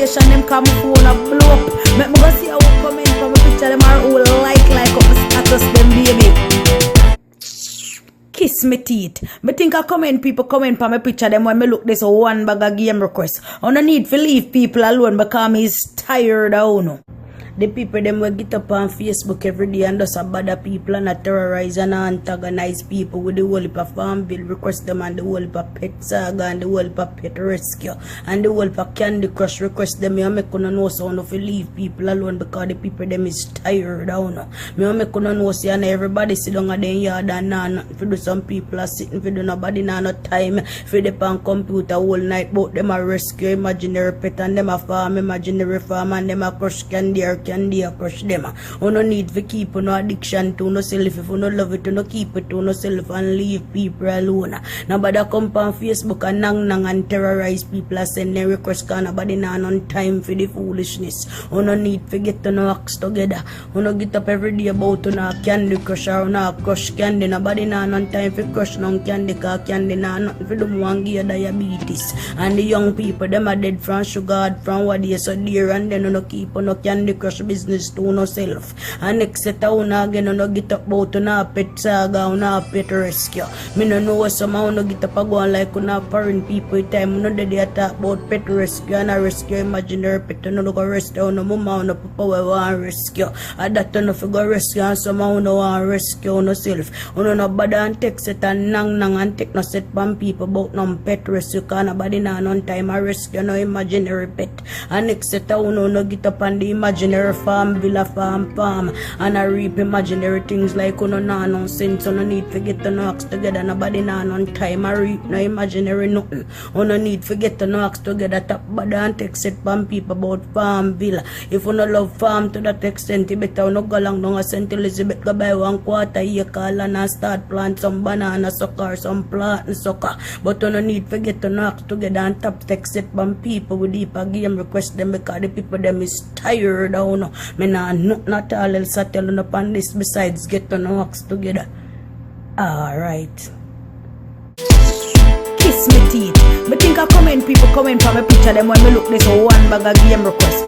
notification them come phone a blow up. Make me go see how comment from my picture them are who like up my status them baby. Kiss me teeth. Me think I comment people comment for my picture them when me look this one bag of game request. I no need to leave people alone because me is tired of no. The people them will get up on Facebook every day and just bother people and terrorize and antagonize people with the whole heap of farm bill request them and the whole heap of pet saga and the whole heap of pet rescue and the whole heap of candy crush request them. Me make no know so no fi leave people alone because the people them is tired of no. Me make no know say and everybody sit down at them yard and nah nothing fi do. Some people are sitting fi do nobody nah no time fi dey on computer whole night but them a rescue imaginary pet and them a farm imaginary farm and them a crush candy or candy a crush them. You no need to keep no addiction to no self. If you no love it, you no keep it to no self and leave people alone. Nobody come on Facebook and nang and terrorize people and send their requests because nobody nah on time for the foolishness. You no need to get to no acts together. You no get up every day about to no candy crush or no crush candy. Nobody nah on time for crush no candy because candy nah nothing for them one gear diabetes. And the young people them are dead from sugar, from what they so dear and then you no keep no candy crush business to no self. And next set out again no get up about no pet saga no pet rescue. Me no know somehow no get up a go like no foreign people time no they talk about pet rescue and a rescue imaginary pet no look a rescue no mama no papa we want rescue. And that no figure rescue and somehow no want rescue no self. No bother and text set and nang and take no set from people about no pet rescue because nobody nah on time a rescue no imaginary pet. And next set out no get up on the imaginary farm, villa farm, and I reap imaginary things like no nonsense. No need to get to no axe together. Nobody on time. I reap no imaginary nothing. No need to get to no axe together. Top bad and text it from people about farm villa. If you no love farm to that extent, you better no go long down a St. Elizabeth go buy 1/4 acre land and start plant some banana sucker, some plant and sucker. But you no need to get to no axe together and top text it from people with deeper game request them because the people them is tired of no. Me nah not all else I tell you upon this besides get to know works together. Alright. Kiss me teeth. Me think I comment people comment from my picture them when me look this one bag of game request.